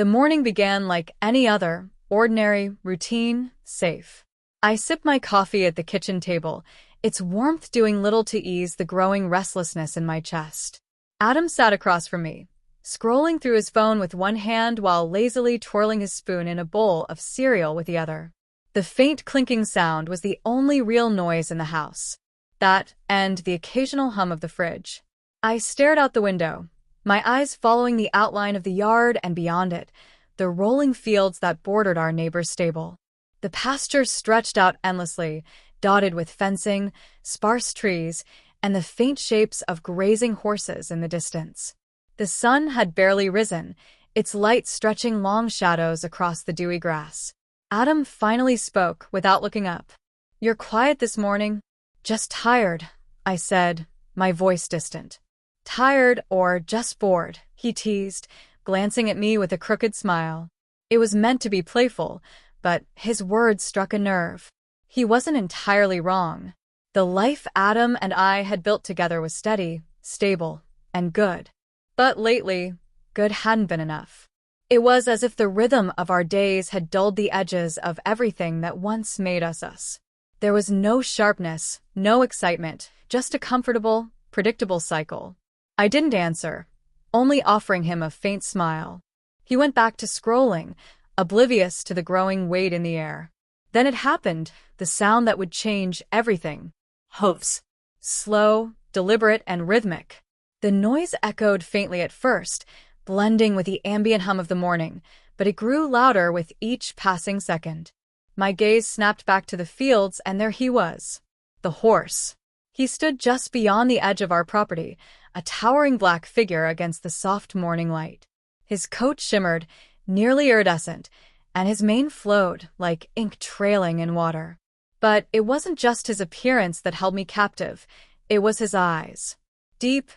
The morning began like any other, ordinary, routine, safe. I sipped my coffee at the kitchen table, its warmth doing little to ease the growing restlessness in my chest. Adam sat across from me, scrolling through his phone with one hand while lazily twirling his spoon in a bowl of cereal with the other. The faint clinking sound was the only real noise in the house. That, and the occasional hum of the fridge. I stared out the window, my eyes following the outline of the yard and beyond it, the rolling fields that bordered our neighbor's stable. The pasture stretched out endlessly, dotted with fencing, sparse trees, and the faint shapes of grazing horses in the distance. The sun had barely risen, its light stretching long shadows across the dewy grass. Adam finally spoke without looking up. "You're quiet this morning." "Just tired," I said, my voice distant. "Tired or just bored," he teased, glancing at me with a crooked smile. It was meant to be playful, but his words struck a nerve. He wasn't entirely wrong. The life Adam and I had built together was steady, stable, and good. But lately, good hadn't been enough. It was as if the rhythm of our days had dulled the edges of everything that once made us us. There was no sharpness, no excitement, just a comfortable, predictable cycle. I didn't answer, only offering him a faint smile. He went back to scrolling, oblivious to the growing weight in the air. Then it happened, the sound that would change everything. Hooves. Slow, deliberate, and rhythmic. The noise echoed faintly at first, blending with the ambient hum of the morning, but it grew louder with each passing second. My gaze snapped back to the fields, and there he was. The horse. He stood just beyond the edge of our property, a towering black figure against the soft morning light. His coat shimmered, nearly iridescent, and his mane flowed like ink trailing in water. But it wasn't just his appearance that held me captive, it was his eyes. Deep,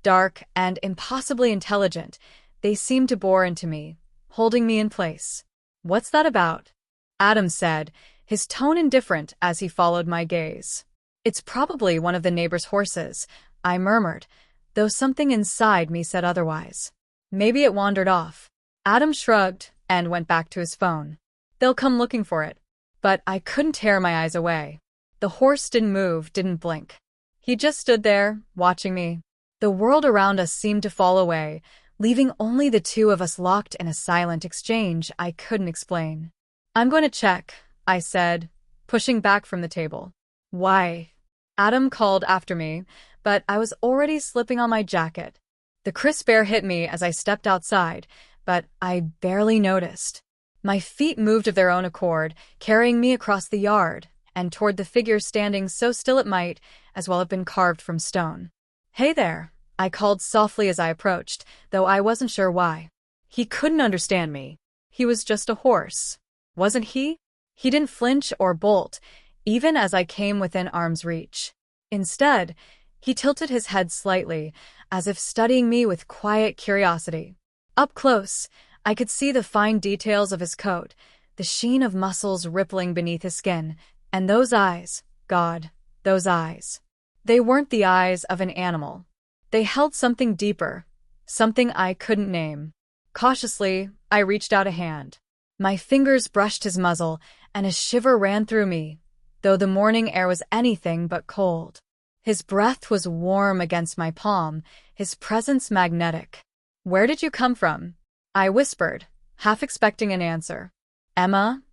dark, and impossibly intelligent, they seemed to bore into me, holding me in place. "What's that about?" Adam said, his tone indifferent as he followed my gaze. "It's probably one of the neighbor's horses," I murmured, though something inside me said otherwise. "Maybe it wandered off." Adam shrugged and went back to his phone. "They'll come looking for it." But I couldn't tear my eyes away. The horse didn't move, didn't blink. He just stood there, watching me. The world around us seemed to fall away, leaving only the two of us locked in a silent exchange I couldn't explain. "I'm going to check," I said, pushing back from the table. "Why?" Adam called after me, but I was already slipping on my jacket. The crisp air hit me as I stepped outside, but I barely noticed. My feet moved of their own accord, carrying me across the yard and toward the figure standing so still it might as well have been carved from stone. "Hey there," I called softly as I approached, though I wasn't sure why. He couldn't understand me. He was just a horse. Wasn't he? He didn't flinch or bolt, even as I came within arm's reach. Instead, he tilted his head slightly, as if studying me with quiet curiosity. Up close, I could see the fine details of his coat, the sheen of muscles rippling beneath his skin, and those eyes, God, those eyes. They weren't the eyes of an animal. They held something deeper, something I couldn't name. Cautiously, I reached out a hand. My fingers brushed his muzzle, and a shiver ran through me, though the morning air was anything but cold. His breath was warm against my palm, his presence magnetic. "Where did you come from?" I whispered, half expecting an answer. "Emma?"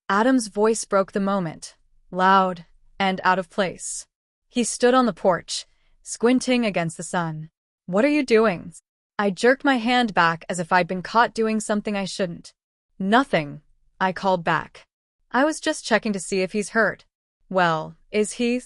Adam's voice broke the moment, loud and out of place. He stood on the porch, squinting against the sun. "What are you doing?" I jerked my hand back as if I'd been caught doing something I shouldn't. "Nothing," I called back. "I was just checking to see if he's hurt." "Well, is he?"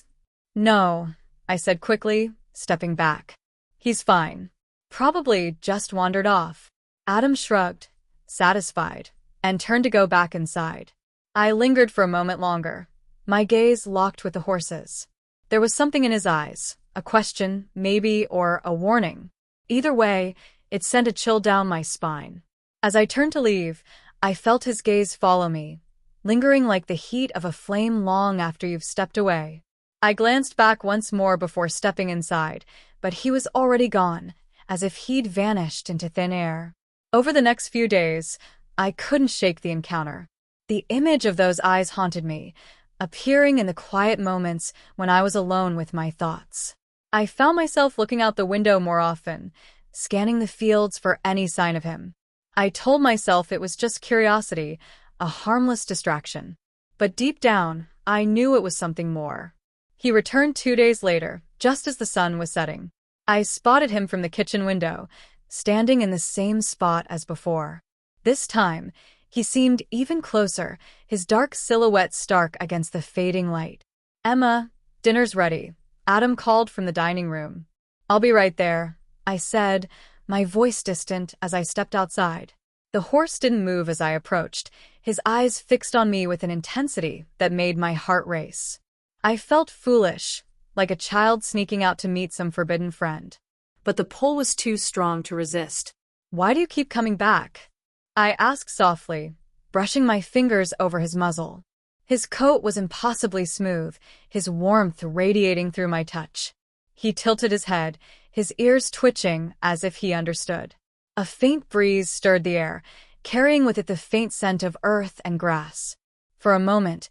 "No," I said quickly, stepping back. "He's fine. Probably just wandered off." Adam shrugged, satisfied, and turned to go back inside. I lingered for a moment longer, my gaze locked with the horse's. There was something in his eyes, a question, maybe, or a warning. Either way, it sent a chill down my spine. As I turned to leave, I felt his gaze follow me, lingering like the heat of a flame long after you've stepped away. I glanced back once more before stepping inside, but he was already gone, as if he'd vanished into thin air. Over the next few days, I couldn't shake the encounter. The image of those eyes haunted me, appearing in the quiet moments when I was alone with my thoughts. I found myself looking out the window more often, scanning the fields for any sign of him. I told myself it was just curiosity, a harmless distraction. But deep down, I knew it was something more. He returned 2 days later, just as the sun was setting. I spotted him from the kitchen window, standing in the same spot as before. This time, he seemed even closer, his dark silhouette stark against the fading light. "Emma, dinner's ready," Adam called from the dining room. "I'll be right there," I said, my voice distant as I stepped outside. The horse didn't move as I approached, his eyes fixed on me with an intensity that made my heart race. I felt foolish, like a child sneaking out to meet some forbidden friend. But the pull was too strong to resist. "Why do you keep coming back?" I asked softly, brushing my fingers over his muzzle. His coat was impossibly smooth, his warmth radiating through my touch. He tilted his head, his ears twitching as if he understood. A faint breeze stirred the air, carrying with it the faint scent of earth and grass. For a moment,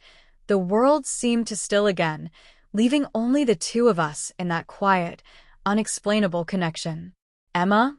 the world seemed to still again, leaving only the two of us in that quiet, unexplainable connection. "Emma?"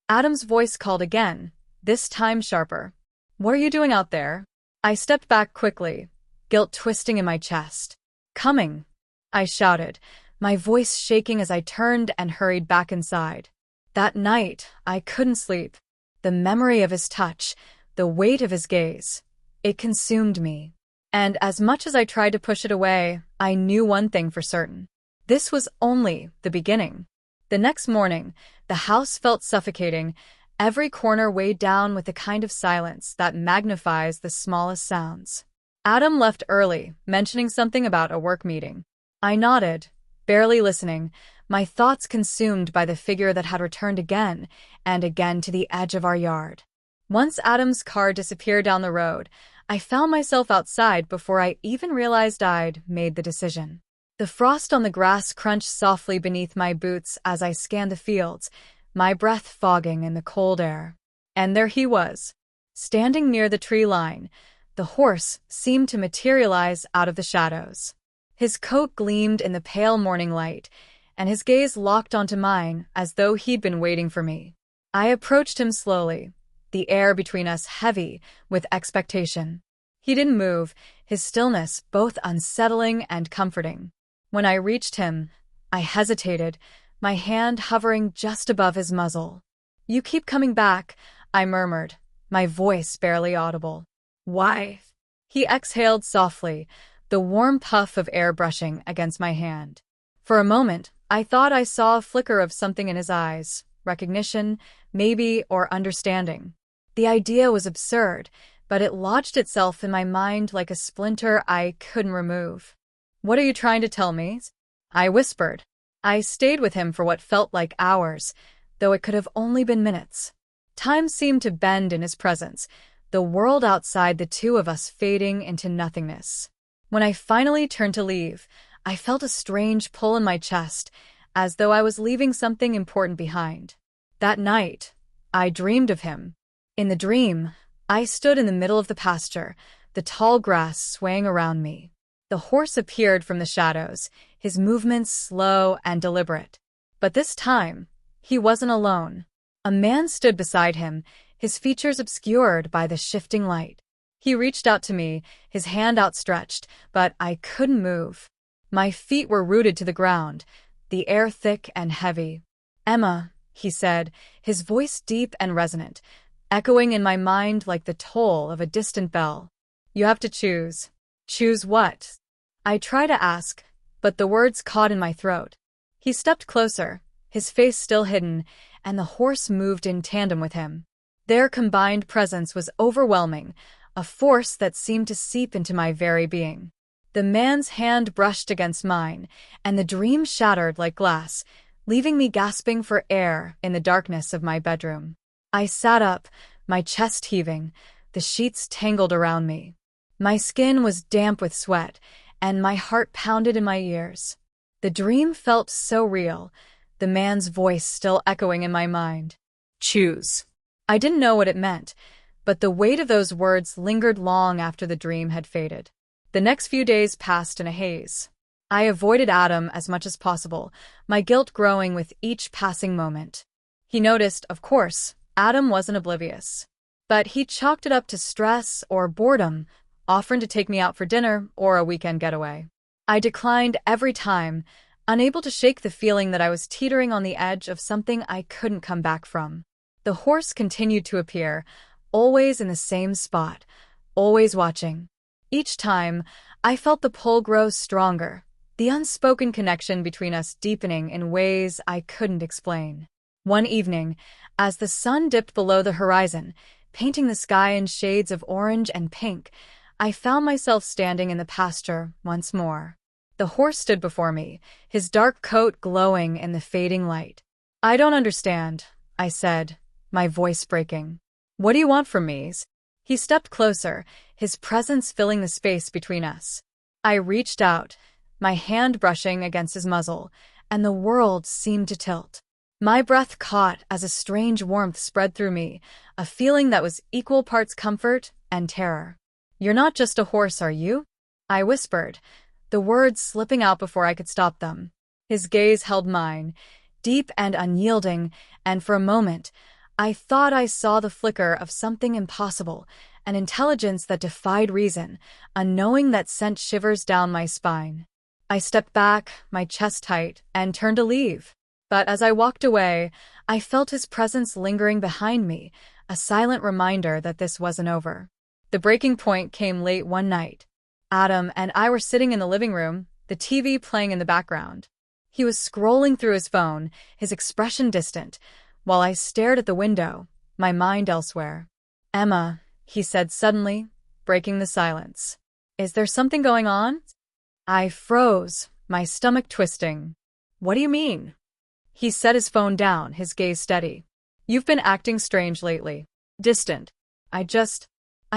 Adam's voice called again, this time sharper. "What are you doing out there?" I stepped back quickly, guilt twisting in my chest. "Coming," I shouted, my voice shaking as I turned and hurried back inside. That night, I couldn't sleep. The memory of his touch, the weight of his gaze, it consumed me. And as much as I tried to push it away, I knew one thing for certain. This was only the beginning. The next morning, the house felt suffocating, every corner weighed down with the kind of silence that magnifies the smallest sounds. Adam left early, mentioning something about a work meeting. I nodded, barely listening, my thoughts consumed by the figure that had returned again and again to the edge of our yard. Once Adam's car disappeared down the road, I found myself outside before I even realized I'd made the decision. The frost on the grass crunched softly beneath my boots as I scanned the fields, my breath fogging in the cold air. And there he was, standing near the tree line. The horse seemed to materialize out of the shadows. His coat gleamed in the pale morning light, and his gaze locked onto mine as though he'd been waiting for me. I approached him slowly, the air between us heavy with expectation. He didn't move, his stillness both unsettling and comforting. When I reached him, I hesitated, my hand hovering just above his muzzle. "You keep coming back," I murmured, my voice barely audible. "Why?" He exhaled softly, the warm puff of air brushing against my hand. For a moment, I thought I saw a flicker of something in his eyes, recognition, maybe, or understanding. The idea was absurd, but it lodged itself in my mind like a splinter I couldn't remove. "What are you trying to tell me?" I whispered. I stayed with him for what felt like hours, though it could have only been minutes. Time seemed to bend in his presence, the world outside the two of us fading into nothingness. When I finally turned to leave, I felt a strange pull in my chest, as though I was leaving something important behind. That night, I dreamed of him. In the dream, I stood in the middle of the pasture, the tall grass swaying around me. The horse appeared from the shadows, his movements slow and deliberate. But this time, he wasn't alone. A man stood beside him, his features obscured by the shifting light. He reached out to me, his hand outstretched, but I couldn't move. My feet were rooted to the ground, the air thick and heavy. "Emma," he said, his voice deep and resonant, echoing in my mind like the toll of a distant bell. "You have to choose." "Choose what?" I tried to ask, but the words caught in my throat. He stepped closer, his face still hidden, and the horse moved in tandem with him. Their combined presence was overwhelming, a force that seemed to seep into my very being. The man's hand brushed against mine, and the dream shattered like glass, leaving me gasping for air in the darkness of my bedroom. I sat up, my chest heaving, the sheets tangled around me. My skin was damp with sweat, and my heart pounded in my ears. The dream felt so real, the man's voice still echoing in my mind. "Choose." I didn't know what it meant, but the weight of those words lingered long after the dream had faded. The next few days passed in a haze. I avoided Adam as much as possible, my guilt growing with each passing moment. He noticed, of course. Adam wasn't oblivious. But he chalked it up to stress or boredom, offering to take me out for dinner or a weekend getaway. I declined every time, unable to shake the feeling that I was teetering on the edge of something I couldn't come back from. The horse continued to appear, always in the same spot, always watching. Each time, I felt the pull grow stronger, the unspoken connection between us deepening in ways I couldn't explain. One evening, as the sun dipped below the horizon, painting the sky in shades of orange and pink, I found myself standing in the pasture once more. The horse stood before me, his dark coat glowing in the fading light. "I don't understand," I said, my voice breaking. "What do you want from me?" He stepped closer, his presence filling the space between us. I reached out, my hand brushing against his muzzle, and the world seemed to tilt. My breath caught as a strange warmth spread through me, a feeling that was equal parts comfort and terror. "You're not just a horse, are you?" I whispered, the words slipping out before I could stop them. His gaze held mine, deep and unyielding, and for a moment, I thought I saw the flicker of something impossible, an intelligence that defied reason, a knowing that sent shivers down my spine. I stepped back, my chest tight, and turned to leave. But as I walked away, I felt his presence lingering behind me, a silent reminder that this wasn't over. The breaking point came late one night. Adam and I were sitting in the living room, the TV playing in the background. He was scrolling through his phone, his expression distant, while I stared at the window, my mind elsewhere. "Emma," he said suddenly, breaking the silence. "Is there something going on?" I froze, my stomach twisting. "What do you mean?" He set his phone down, his gaze steady. "You've been acting strange lately. Distant. I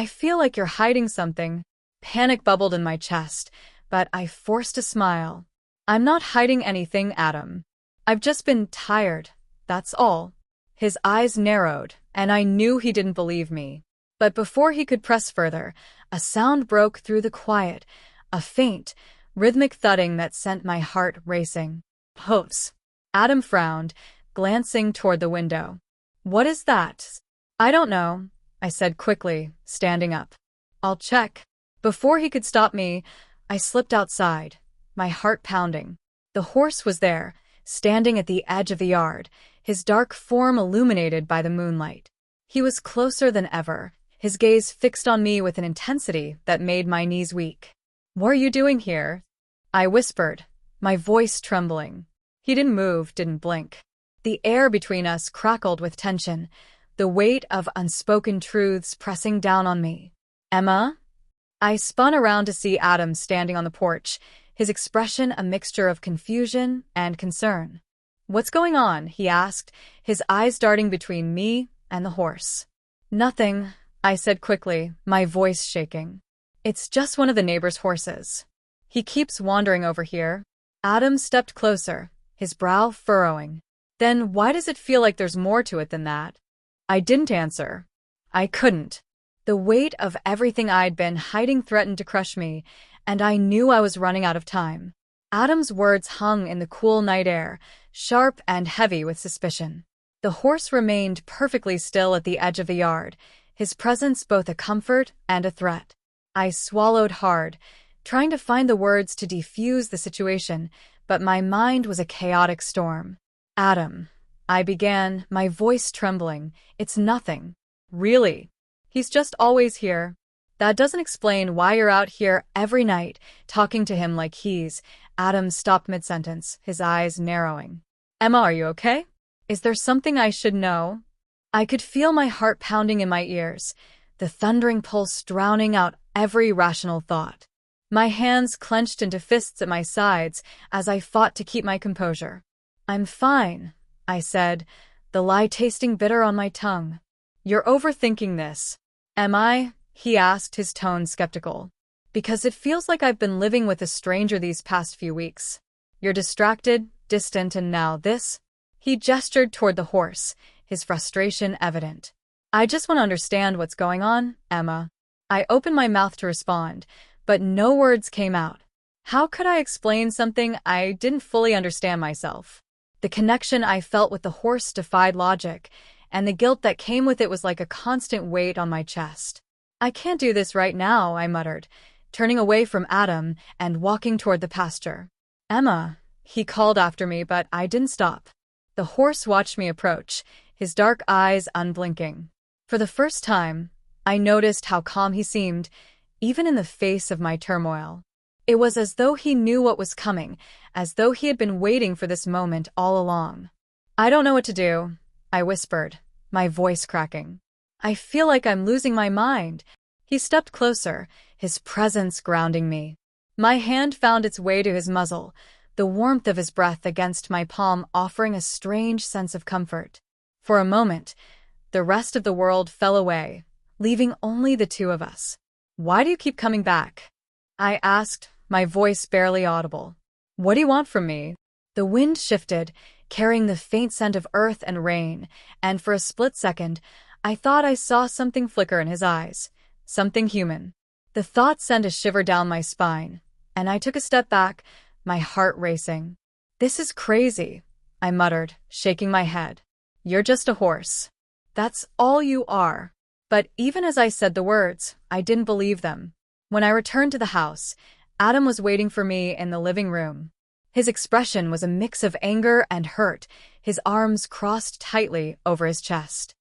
feel like you're hiding something." Panic bubbled in my chest, but I forced a smile. "I'm not hiding anything, Adam. I've just been tired, that's all." His eyes narrowed, and I knew he didn't believe me. But before he could press further, a sound broke through the quiet, a faint, rhythmic thudding that sent my heart racing. "Hooves." Adam frowned, glancing toward the window. "What is that?" "I don't know," I said quickly, standing up. "I'll check." Before he could stop me, I slipped outside, my heart pounding. The horse was there, standing at the edge of the yard, his dark form illuminated by the moonlight. He was closer than ever, his gaze fixed on me with an intensity that made my knees weak. "What are you doing here?" I whispered, my voice trembling. He didn't move, didn't blink. The air between us crackled with tension, the weight of unspoken truths pressing down on me. "Emma?" I spun around to see Adam standing on the porch, his expression a mixture of confusion and concern. "What's going on?" he asked, his eyes darting between me and the horse. "Nothing," I said quickly, my voice shaking. "It's just one of the neighbor's horses. He keeps wandering over here." Adam stepped closer, his brow furrowing. "Then why does it feel like there's more to it than that?" I didn't answer. I couldn't. The weight of everything I'd been hiding threatened to crush me, and I knew I was running out of time. Adam's words hung in the cool night air, sharp and heavy with suspicion. The horse remained perfectly still at the edge of the yard, his presence both a comfort and a threat. I swallowed hard, trying to find the words to defuse the situation, but my mind was a chaotic storm. "Adam," I began, my voice trembling, "it's nothing. Really. He's just always here. That doesn't explain why you're out here every night, talking to him like he's—" Adam stopped mid-sentence, his eyes narrowing. "Emma, are you okay? Is there something I should know?" I could feel my heart pounding in my ears, the thundering pulse drowning out every rational thought. My hands clenched into fists at my sides as I fought to keep my composure. "I'm fine," I said, the lie tasting bitter on my tongue. "You're overthinking this." "Am I?" he asked, his tone skeptical. "Because it feels like I've been living with a stranger these past few weeks. You're distracted, distant, and now this." He gestured toward the horse, his frustration evident. I just want to understand what's going on, Emma. I opened my mouth to respond, but no words came out. How could I explain something I didn't fully understand myself? The connection I felt with the horse defied logic, and the guilt that came with it was like a constant weight on my chest. I can't do this right now, I muttered, turning away from Adam and walking toward the pasture. Emma, he called after me, but I didn't stop. The horse watched me approach, his dark eyes unblinking. For the first time, I noticed how calm he seemed, even in the face of my turmoil. It was as though he knew what was coming, as though he had been waiting for this moment all along. I don't know what to do, I whispered, my voice cracking. I feel like I'm losing my mind. He stepped closer, his presence grounding me. My hand found its way to his muzzle, the warmth of his breath against my palm offering a strange sense of comfort. For a moment, the rest of the world fell away, leaving only the two of us. Why do you keep coming back? I asked, my voice barely audible. What do you want from me? The wind shifted, carrying the faint scent of earth and rain, and for a split second, I thought I saw something flicker in his eyes, something human. The thought sent a shiver down my spine, and I took a step back, my heart racing. This is crazy, I muttered, shaking my head. You're just a horse. That's all you are. But even as I said the words, I didn't believe them. When I returned to the house, Adam was waiting for me in the living room. His expression was a mix of anger and hurt, his arms crossed tightly over his chest.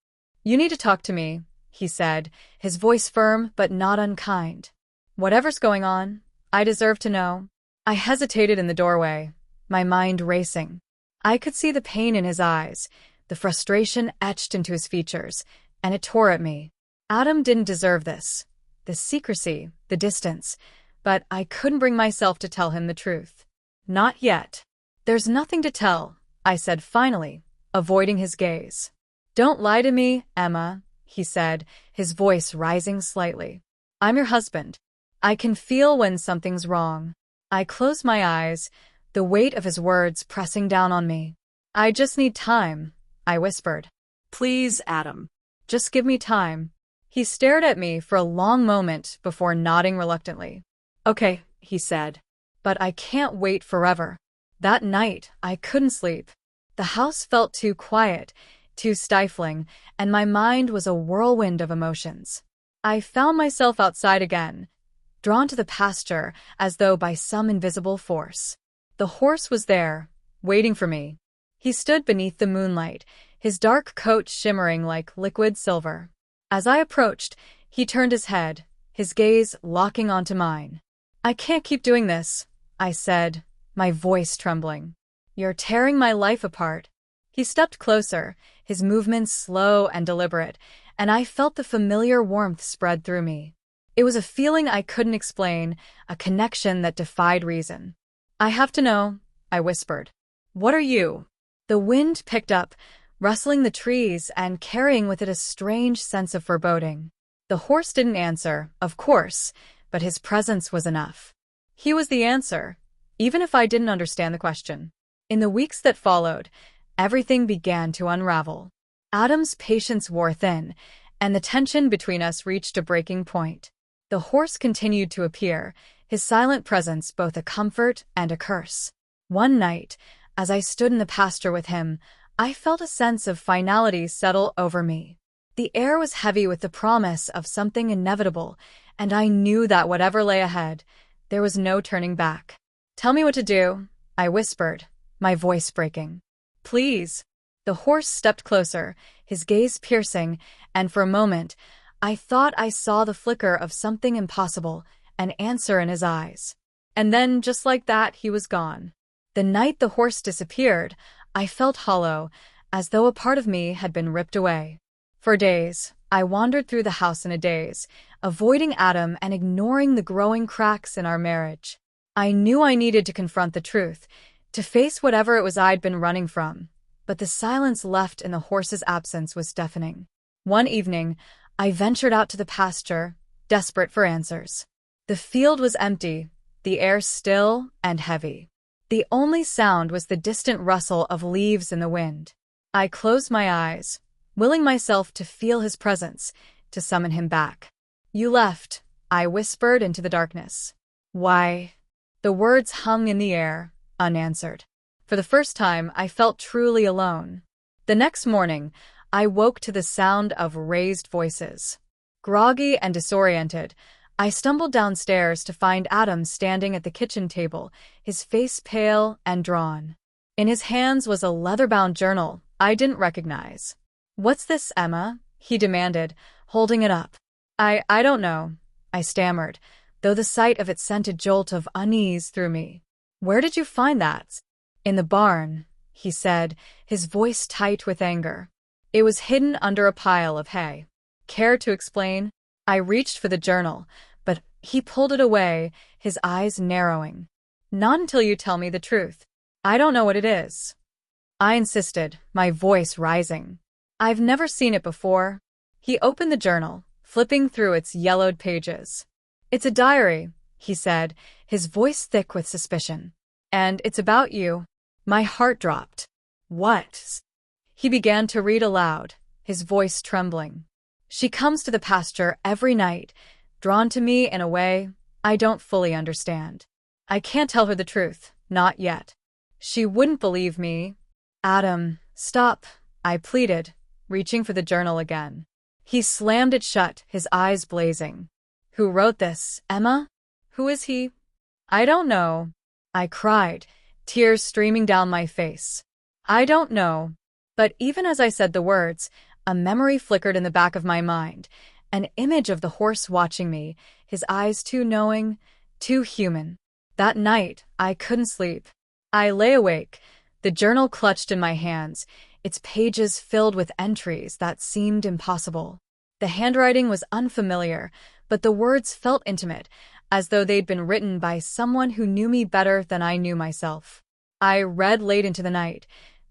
You need to talk to me, he said, his voice firm but not unkind. Whatever's going on, I deserve to know. I hesitated in the doorway, my mind racing. I could see the pain in his eyes, the frustration etched into his features, and it tore at me. Adam didn't deserve this. The secrecy, the distance, but I couldn't bring myself to tell him the truth. Not yet. There's nothing to tell, I said finally, avoiding his gaze. Don't lie to me, Emma, he said, his voice rising slightly. I'm your husband. I can feel when something's wrong. I closed my eyes, the weight of his words pressing down on me. I just need time, I whispered. Please, Adam. Just give me time. He stared at me for a long moment before nodding reluctantly. Okay, he said. But I can't wait forever. That night, I couldn't sleep. The house felt too quiet, too stifling, and my mind was a whirlwind of emotions. I found myself outside again, drawn to the pasture as though by some invisible force. The horse was there, waiting for me. He stood beneath the moonlight, his dark coat shimmering like liquid silver. As I approached, he turned his head, his gaze locking onto mine. I can't keep doing this, I said, my voice trembling. You're tearing my life apart. He stepped closer, his movements slow and deliberate, and I felt the familiar warmth spread through me. It was a feeling I couldn't explain, a connection that defied reason. I have to know, I whispered. What are you? The wind picked up, rustling the trees and carrying with it a strange sense of foreboding. The horse didn't answer, of course, but his presence was enough. He was the answer, even if I didn't understand the question. In the weeks that followed, everything began to unravel. Adam's patience wore thin, and the tension between us reached a breaking point. The horse continued to appear, his silent presence both a comfort and a curse. One night, as I stood in the pasture with him, I felt a sense of finality settle over me. The air was heavy with the promise of something inevitable, and I knew that whatever lay ahead, there was no turning back. Tell me what to do, I whispered, my voice breaking. Please. The horse stepped closer, his gaze piercing, and for a moment, I thought I saw the flicker of something impossible, an answer in his eyes. And then, just like that, he was gone. The night the horse disappeared, I felt hollow, as though a part of me had been ripped away. For days, I wandered through the house in a daze, avoiding Adam and ignoring the growing cracks in our marriage. I knew I needed to confront the truth, to face whatever it was I'd been running from, but the silence left in the horse's absence was deafening. One evening, I ventured out to the pasture, desperate for answers. The field was empty, the air still and heavy. The only sound was the distant rustle of leaves in the wind. I closed my eyes, willing myself to feel his presence, to summon him back. "You left," I whispered into the darkness. "Why?" The words hung in the air, unanswered. For the first time, I felt truly alone. The next morning, I woke to the sound of raised voices. Groggy and disoriented, I stumbled downstairs to find Adam standing at the kitchen table, his face pale and drawn. In his hands was a leather-bound journal I didn't recognize. "What's this, Emma?" he demanded, holding it up. I don't know," I stammered, though the sight of it sent a jolt of unease through me. "Where did you find that?" "In the barn," he said, his voice tight with anger. "It was hidden under a pile of hay." "Care to explain?" I reached for the journal, but he pulled it away, his eyes narrowing. "Not until you tell me the truth." "I don't know what it is," I insisted, my voice rising. "I've never seen it before." He opened the journal, flipping through its yellowed pages. "It's a diary," he said, his voice thick with suspicion. "And it's about you." My heart dropped. "What?" He began to read aloud, his voice trembling. "She comes to the pasture every night, drawn to me in a way I don't fully understand. I can't tell her the truth, not yet. She wouldn't believe me." "Adam, stop," I pleaded, reaching for the journal again. He slammed it shut, his eyes blazing. "Who wrote this, Emma? Who is he?" "I don't know," I cried, tears streaming down my face. "I don't know." But even as I said the words, a memory flickered in the back of my mind, an image of the horse watching me, his eyes too knowing, too human. That night, I couldn't sleep. I lay awake, the journal clutched in my hands, its pages filled with entries that seemed impossible. The handwriting was unfamiliar, but the words felt intimate, as though they'd been written by someone who knew me better than I knew myself. I read late into the night,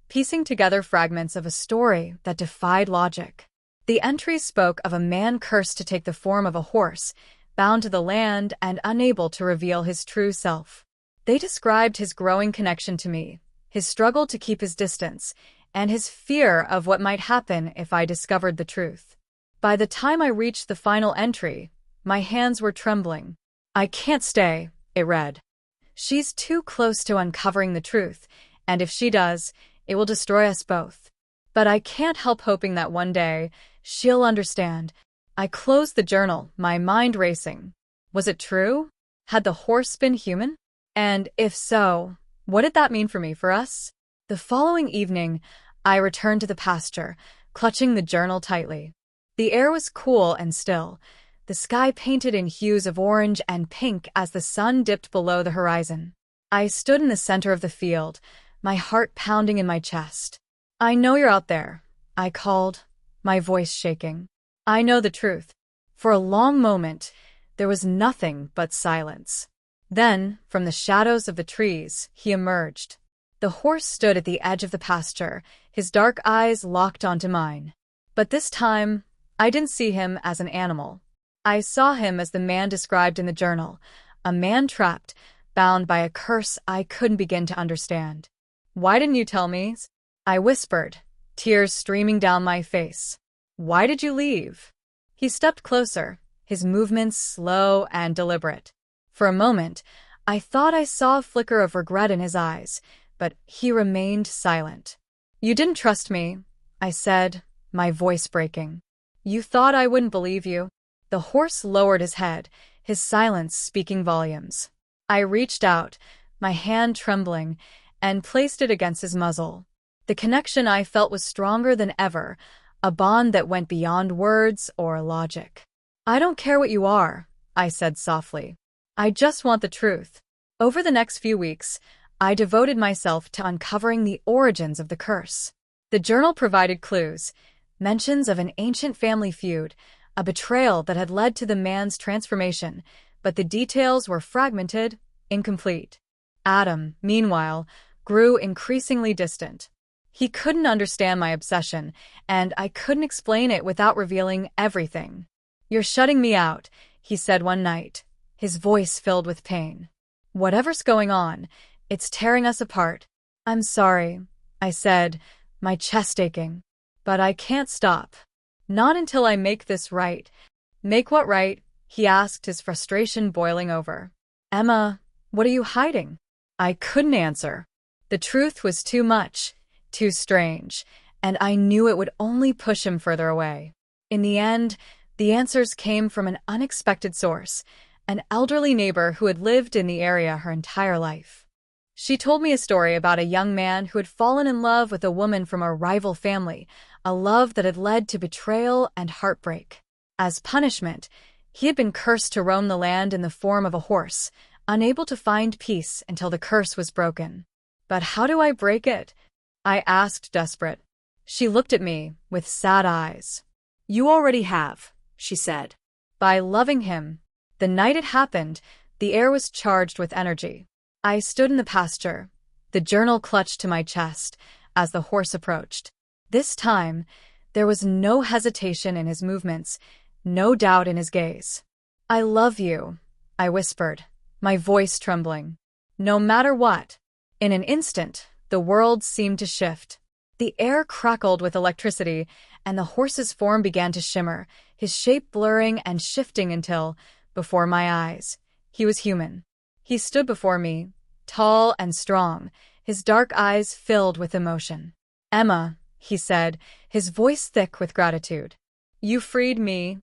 piecing together fragments of a story that defied logic. The entries spoke of a man cursed to take the form of a horse, bound to the land and unable to reveal his true self. They described his growing connection to me, his struggle to keep his distance, and his fear of what might happen if I discovered the truth. By the time I reached the final entry, my hands were trembling. "I can't stay," it read. "She's too close to uncovering the truth, and if she does, it will destroy us both. But I can't help hoping that one day, she'll understand." I closed the journal, my mind racing. Was it true? Had the horse been human? And if so, what did that mean for me, for us? The following evening, I returned to the pasture, clutching the journal tightly. The air was cool and still, the sky painted in hues of orange and pink as the sun dipped below the horizon. I stood in the center of the field, my heart pounding in my chest. "I know you're out there," I called, my voice shaking. "I know the truth." For a long moment, there was nothing but silence. Then, from the shadows of the trees, he emerged. The horse stood at the edge of the pasture, his dark eyes locked onto mine. But this time, I didn't see him as an animal. I saw him as the man described in the journal, a man trapped, bound by a curse I couldn't begin to understand. "Why didn't you tell me?" I whispered, tears streaming down my face. "Why did you leave?" He stepped closer, his movements slow and deliberate. For a moment, I thought I saw a flicker of regret in his eyes, but he remained silent. "You didn't trust me," I said, my voice breaking. "You thought I wouldn't believe you." The horse lowered his head, his silence speaking volumes. I reached out, my hand trembling, and placed it against his muzzle. The connection I felt was stronger than ever, a bond that went beyond words or logic. "I don't care what you are," I said softly. "I just want the truth." Over the next few weeks, I devoted myself to uncovering the origins of the curse. The journal provided clues, mentions of an ancient family feud, a betrayal that had led to the man's transformation, but the details were fragmented, incomplete. Adam, meanwhile, grew increasingly distant. He couldn't understand my obsession, and I couldn't explain it without revealing everything. "You're shutting me out," he said one night, his voice filled with pain. "Whatever's going on, it's tearing us apart." "I'm sorry," I said, my chest aching. But I can't stop. Not until I make this right. Make what right? He asked, his frustration boiling over. Emma, what are you hiding? I couldn't answer. The truth was too much, too strange, and I knew it would only push him further away. In the end, the answers came from an unexpected source, an elderly neighbor who had lived in the area her entire life. She told me a story about a young man who had fallen in love with a woman from a rival family, a love that had led to betrayal and heartbreak. As punishment, he had been cursed to roam the land in the form of a horse, unable to find peace until the curse was broken. But how do I break it? I asked, desperate. She looked at me with sad eyes. You already have, she said. By loving him. The night it happened, the air was charged with energy. I stood in the pasture, the journal clutched to my chest, as the horse approached. This time, there was no hesitation in his movements, no doubt in his gaze. I love you, I whispered, my voice trembling. No matter what. In an instant, the world seemed to shift. The air crackled with electricity, and the horse's form began to shimmer, his shape blurring and shifting until, before my eyes, he was human. He stood before me, tall and strong, his dark eyes filled with emotion. Emma, he said, his voice thick with gratitude. You freed me,